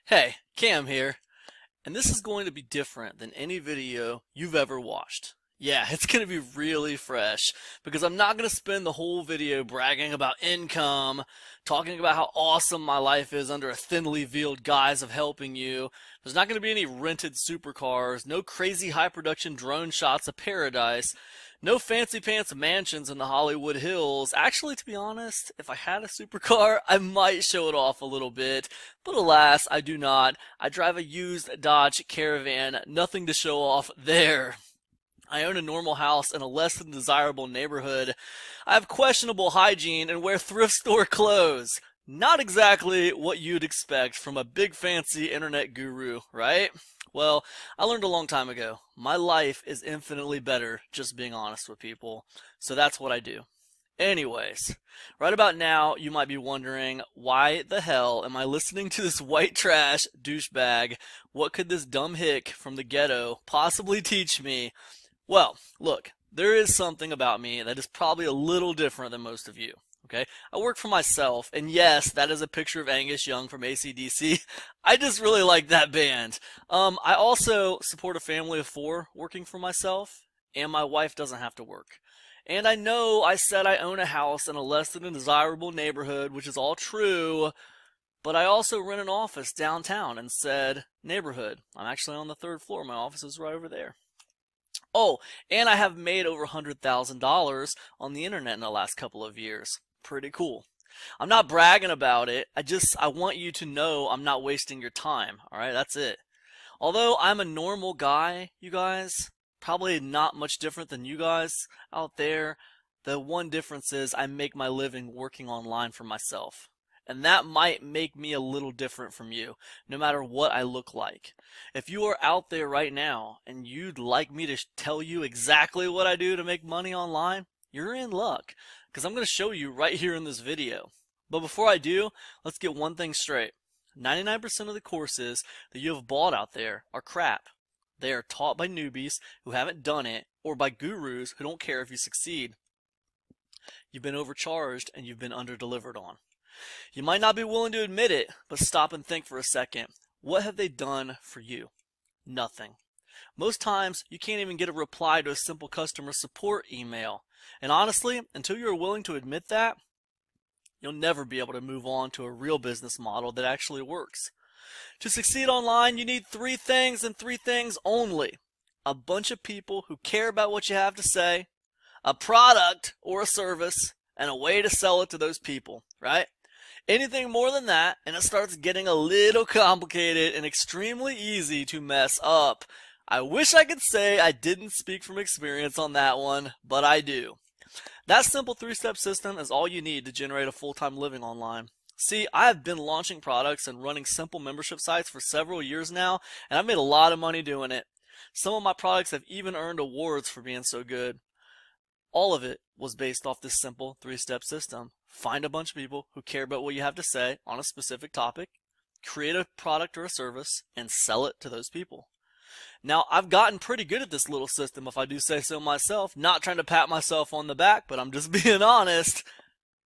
Hey, Cam here, and this is going to be different than any video you've ever watched. Yeah, it's going to be really fresh because I'm not going to spend the whole video bragging about income, talking about how awesome my life is under a thinly veiled guise of helping you. There's not going to be any rented supercars, no crazy high production drone shots of paradise, no fancy pants mansions in the Hollywood Hills. Actually, to be honest, if I had a supercar, I might show it off a little bit. But alas, I do not. I drive a used Dodge Caravan. Nothing to show off there. I own a normal house in a less than desirable neighborhood. I have questionable hygiene and wear thrift store clothes. Not exactly what you'd expect from a big fancy internet guru, right? Well, I learned a long time ago. My life is infinitely better just being honest with people. So that's what I do. Anyways, right about now, you might be wondering, why the hell am I listening to this white trash douchebag? What could this dumb hick from the ghetto possibly teach me? Well, look, there is something about me that is probably a little different than most of you. Okay, I work for myself, and yes, that is a picture of Angus Young from AC/DC. I just really like that band. I also support a family of 4 working for myself, and my wife doesn't have to work. And I know I said I own a house in a less than desirable neighborhood, which is all true, but I also rent an office downtown in said neighborhood. I'm actually on the 3rd floor. My office is right over there. Oh, and I have made over $100,000 on the internet in the last couple of years. Pretty cool. I'm not bragging about it. I want you to know I'm not wasting your time. All right, that's it. Although I'm a normal guy, you guys, probably not much different than you guys out there. The one difference is I make my living working online for myself. And that might make me a little different from you, no matter what I look like. If you are out there right now and you'd like me to tell you exactly what I do to make money online, you're in luck, because I'm going to show you right here in this video. But before I do, let's get one thing straight. 99% of the courses that you have bought out there are crap. They are taught by newbies who haven't done it, or by gurus who don't care if you succeed. You've been overcharged and you've been underdelivered on. You might not be willing to admit it, but stop and think for a second. What have they done for you? Nothing. Most times, you can't even get a reply to a simple customer support email. And honestly, until you're willing to admit that, you'll never be able to move on to a real business model that actually works. To succeed online, you need 3 things and 3 things only. A bunch of people who care about what you have to say, a product or a service, and a way to sell it to those people, right? Anything more than that, and it starts getting a little complicated and extremely easy to mess up. I wish I could say I didn't speak from experience on that one, but I do. That simple 3-step system is all you need to generate a full-time living online. See, I have been launching products and running simple membership sites for several years now, and I've made a lot of money doing it. Some of my products have even earned awards for being so good. All of it was based off this simple 3-step system. Find a bunch of people who care about what you have to say on a specific topic, create a product or a service, and sell it to those people. Now, I've gotten pretty good at this little system, if I do say so myself. Not trying to pat myself on the back, but I'm just being honest.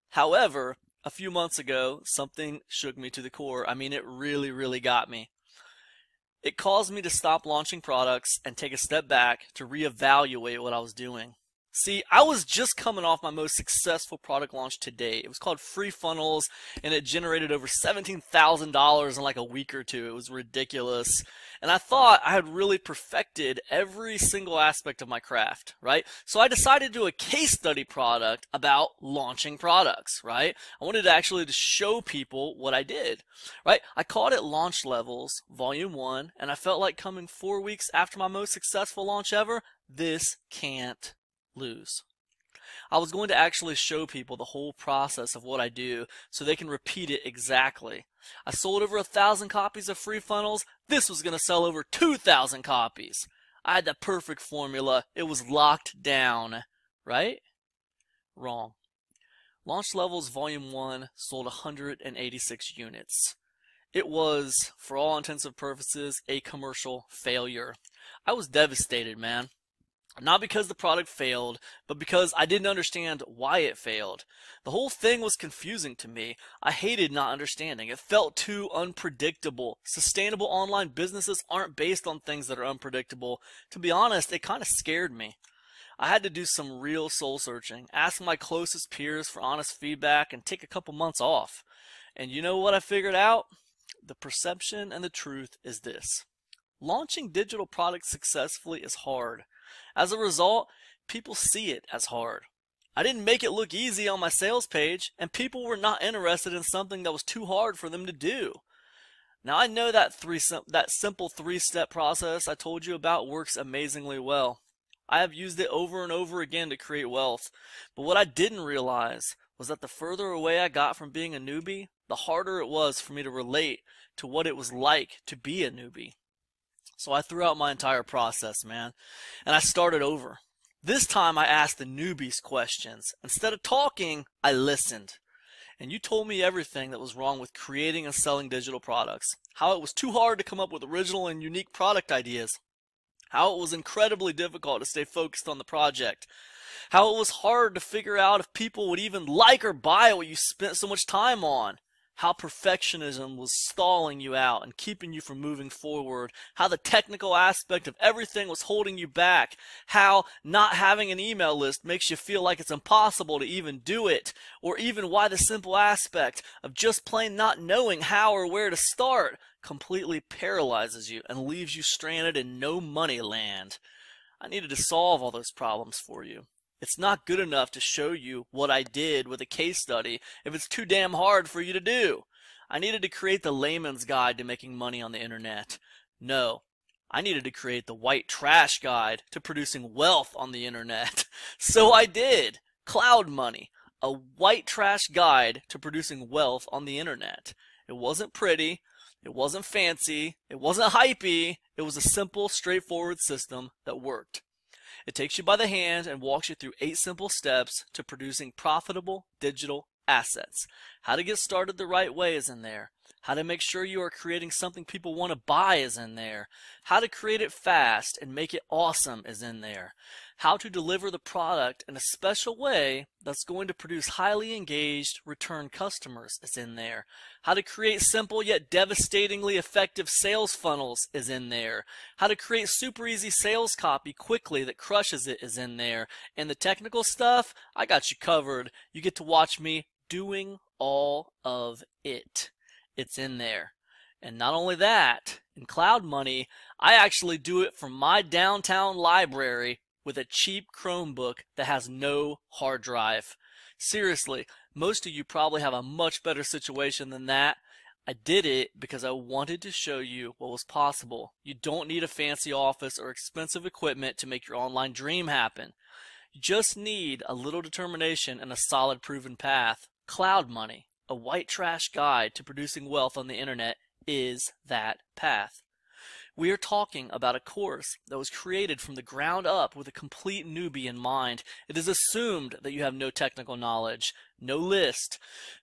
However, a few months ago, something shook me to the core. I mean, it really got me. It caused me to stop launching products and take a step back to reevaluate what I was doing. See, I was just coming off my most successful product launch to date. It was called Free Funnels, and it generated over $17,000 in like a week or 2. It was ridiculous. And I thought I had really perfected every single aspect of my craft, right? So I decided to do a case study product about launching products, right? I wanted to actually show people what I did, right? I called it Launch Levels, Volume 1, and I felt like coming 4 weeks after my most successful launch ever, this can't lose. I was going to actually show people the whole process of what I do so they can repeat it exactly. I sold over 1,000 copies of Free Funnels. This was going to sell over 2,000 copies. I had the perfect formula. It was locked down. Right? Wrong. Launch Levels Volume 1 sold 186 units. It was, for all intents and purposes, a commercial failure. I was devastated, man. Not because the product failed, but because I didn't understand why it failed. The whole thing was confusing to me. I hated not understanding. It felt too unpredictable. Sustainable online businesses aren't based on things that are unpredictable. To be honest, it kind of scared me. I had to do some real soul searching, ask my closest peers for honest feedback, and take a couple months off. And you know what I figured out? The perception and the truth is this. Launching digital products successfully is hard. As a result, people see it as hard. I didn't make it look easy on my sales page, and people were not interested in something that was too hard for them to do. Now I know that simple three-step process I told you about works amazingly well. I have used it over and over again to create wealth, but what I didn't realize was that the further away I got from being a newbie, the harder it was for me to relate to what it was like to be a newbie. So I threw out my entire process, man, and I started over. This time I asked the newbies questions. Instead of talking, I listened. And you told me everything that was wrong with creating and selling digital products. How it was too hard to come up with original and unique product ideas. How it was incredibly difficult to stay focused on the project. How it was hard to figure out if people would even like or buy what you spent so much time on. How perfectionism was stalling you out and keeping you from moving forward. How the technical aspect of everything was holding you back. How not having an email list makes you feel like it's impossible to even do it. Or even why the simple aspect of just plain not knowing how or where to start completely paralyzes you and leaves you stranded in no money land. I needed to solve all those problems for you. It's not good enough to show you what I did with a case study if it's too damn hard for you to do. I needed to create the layman's guide to making money on the internet. No, I needed to create the white trash guide to producing wealth on the internet. So I did. Cloud Money, a white trash guide to producing wealth on the internet. It wasn't pretty. It wasn't fancy. It wasn't hypey. It was a simple, straightforward system that worked. It takes you by the hand and walks you through 8 simple steps to producing profitable digital assets. How to get started the right way is in there. How to make sure you are creating something people want to buy is in there. How to create it fast and make it awesome is in there. How to deliver the product in a special way that's going to produce highly engaged return customers is in there. How to create simple yet devastatingly effective sales funnels is in there. How to create super easy sales copy quickly that crushes it is in there. And the technical stuff, I got you covered. You get to watch me doing all of it. It's in there. And not only that, in Cloud Money, I actually do it from my downtown library with a cheap Chromebook that has no hard drive. Seriously, most of you probably have a much better situation than that. I did it because I wanted to show you what was possible. You don't need a fancy office or expensive equipment to make your online dream happen. You just need a little determination and a solid proven path. Cloud Money, a white trash guide to producing wealth on the internet, is that path. We are talking about a course that was created from the ground up with a complete newbie in mind. It is assumed that you have no technical knowledge, no list,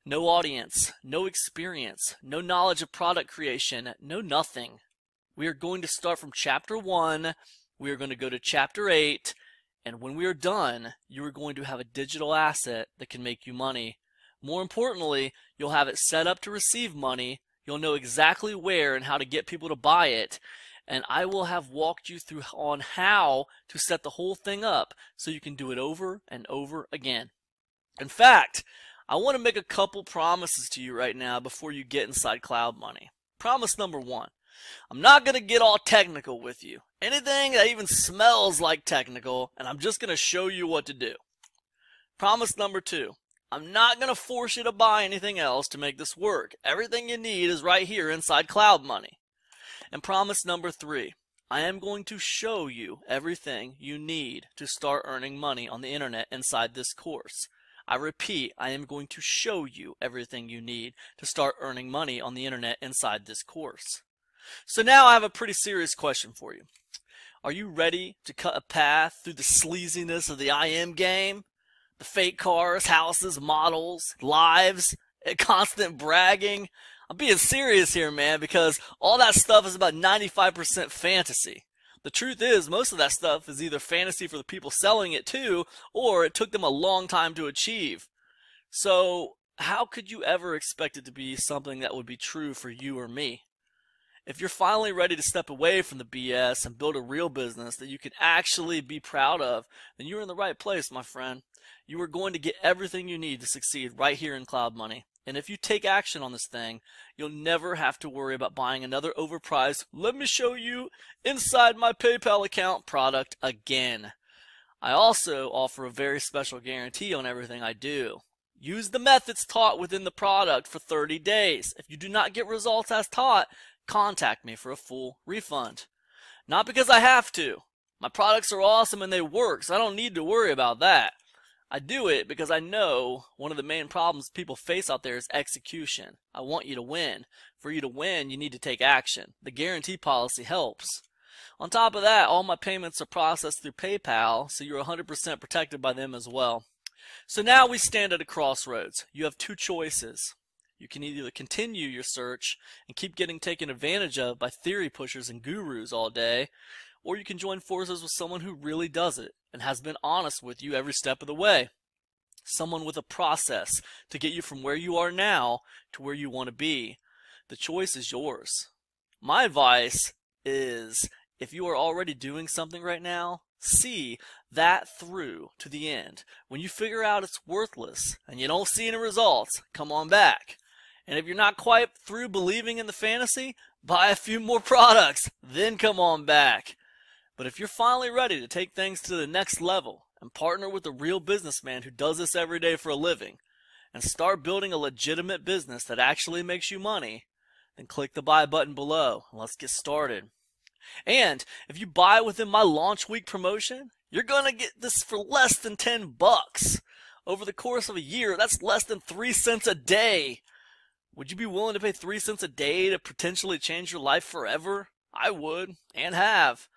no audience, no experience, no knowledge of product creation, no nothing. We are going to start from chapter 1, we are going to go to chapter 8, and when we are done, you are going to have a digital asset that can make you money. More importantly, you'll have it set up to receive money. You'll know exactly where and how to get people to buy it. And I will have walked you through on how to set the whole thing up so you can do it over and over again. In fact, I want to make a couple promises to you right now before you get inside Cloud Money. Promise number 1, I'm not going to get all technical with you. Anything that even smells like technical, and I'm just going to show you what to do. Promise number 2, I'm not going to force you to buy anything else to make this work. Everything you need is right here inside Cloud Money. And promise number 3, I am going to show you everything you need to start earning money on the internet inside this course. I repeat, I am going to show you everything you need to start earning money on the internet inside this course. So now I have a pretty serious question for you. Are you ready to cut a path through the sleaziness of the IM game? The fake cars, houses, models, lives, and constant bragging? I'm being serious here, man, because all that stuff is about 95% fantasy. The truth is, most of that stuff is either fantasy for the people selling it to, or it took them a long time to achieve. So how could you ever expect it to be something that would be true for you or me? If you're finally ready to step away from the BS and build a real business that you can actually be proud of, then you're in the right place, my friend. You are going to get everything you need to succeed right here in Cloud Money. And if you take action on this thing, you'll never have to worry about buying another overpriced, let me show you inside my PayPal account product again. I also offer a very special guarantee on everything I do. Use the methods taught within the product for 30 days. If you do not get results as taught, contact me for a full refund. Not because I have to. My products are awesome and they work, so I don't need to worry about that. I do it because I know one of the main problems people face out there is execution. I want you to win. For you to win, you need to take action. The guarantee policy helps. On top of that, all my payments are processed through PayPal, so you're 100% protected by them as well. So now we stand at a crossroads. You have two choices. You can either continue your search and keep getting taken advantage of by theory pushers and gurus all day, or you can join forces with someone who really does it and has been honest with you every step of the way. Someone with a process to get you from where you are now to where you want to be. The choice is yours. My advice is, if you are already doing something right now, see that through to the end. When you figure out it's worthless and you don't see any results, come on back. And if you're not quite through believing in the fantasy, buy a few more products, then come on back. But if you're finally ready to take things to the next level and partner with a real businessman who does this every day for a living and start building a legitimate business that actually makes you money, then click the buy button below and let's get started. And if you buy within my launch week promotion, you're going to get this for less than 10 bucks. Over the course of a year, that's less than 3 cents a day. Would you be willing to pay 3 cents a day to potentially change your life forever? I would, and have.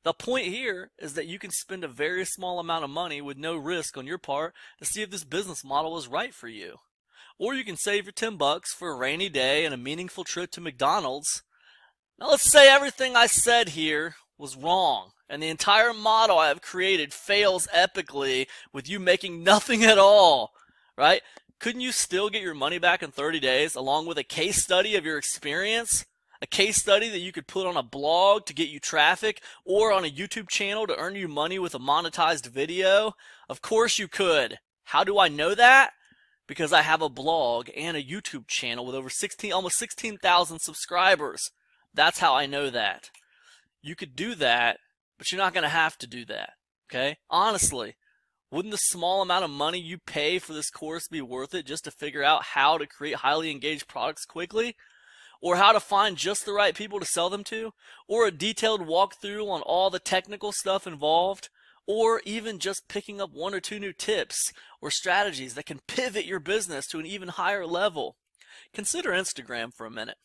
The point here is that you can spend a very small amount of money with no risk on your part to see if this business model is right for you. Or you can save your 10 bucks for a rainy day and a meaningful trip to McDonald's. Now let's say everything I said here was wrong, and the entire model I have created fails epically with you making nothing at all, right? Couldn't you still get your money back in 30 days along with a case study of your experience? A case study that you could put on a blog to get you traffic or on a YouTube channel to earn you money with a monetized video? Of course you could. How do I know that? Because I have a blog and a YouTube channel with over almost 16,000 subscribers. That's how I know that. You could do that, but you're not going to have to do that. Okay? Honestly, wouldn't the small amount of money you pay for this course be worth it just to figure out how to create highly engaged products quickly? Or how to find just the right people to sell them to? Or a detailed walkthrough on all the technical stuff involved? Or even just picking up 1 or 2 new tips or strategies that can pivot your business to an even higher level? Consider Instagram for a minute.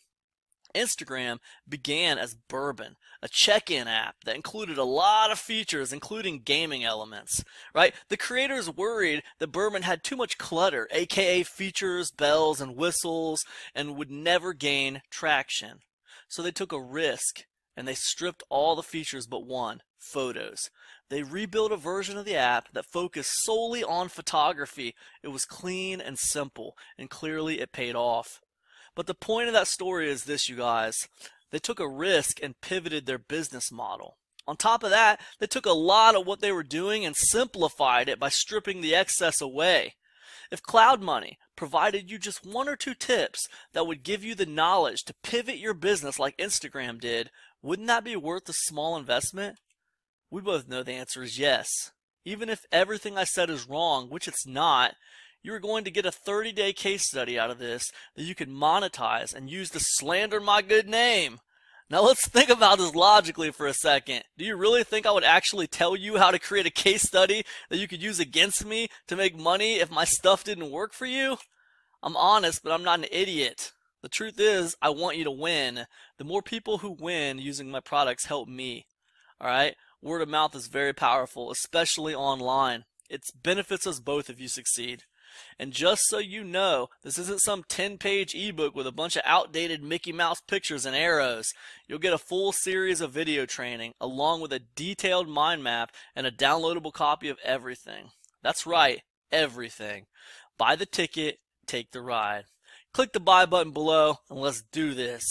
Instagram began as Bourbon, a check-in app that included a lot of features, including gaming elements, right? The creators worried that Bourbon had too much clutter, aka features, bells, and whistles, and would never gain traction. So they took a risk, and they stripped all the features but one, photos. They rebuilt a version of the app that focused solely on photography. It was clean and simple, and clearly it paid off. But the point of that story is this, you guys. They took a risk and pivoted their business model. On top of that, they took a lot of what they were doing and simplified it by stripping the excess away. If Cloud Money provided you just 1 or 2 tips that would give you the knowledge to pivot your business like Instagram did, wouldn't that be worth the small investment? We both know the answer is yes. Even if everything I said is wrong, which it's not, you're going to get a 30-day case study out of this that you can monetize and use to slander my good name. Now let's think about this logically for a second. Do you really think I would actually tell you how to create a case study that you could use against me to make money if my stuff didn't work for you? I'm honest, but I'm not an idiot. The truth is, I want you to win. The more people who win using my products help me. Alright? Word of mouth is very powerful, especially online. It benefits us both if you succeed. And just so you know, this isn't some 10-page ebook with a bunch of outdated Mickey Mouse pictures and arrows. You'll get a full series of video training, along with a detailed mind map and a downloadable copy of everything. That's right, everything. Buy the ticket, take the ride. Click the buy button below, and let's do this.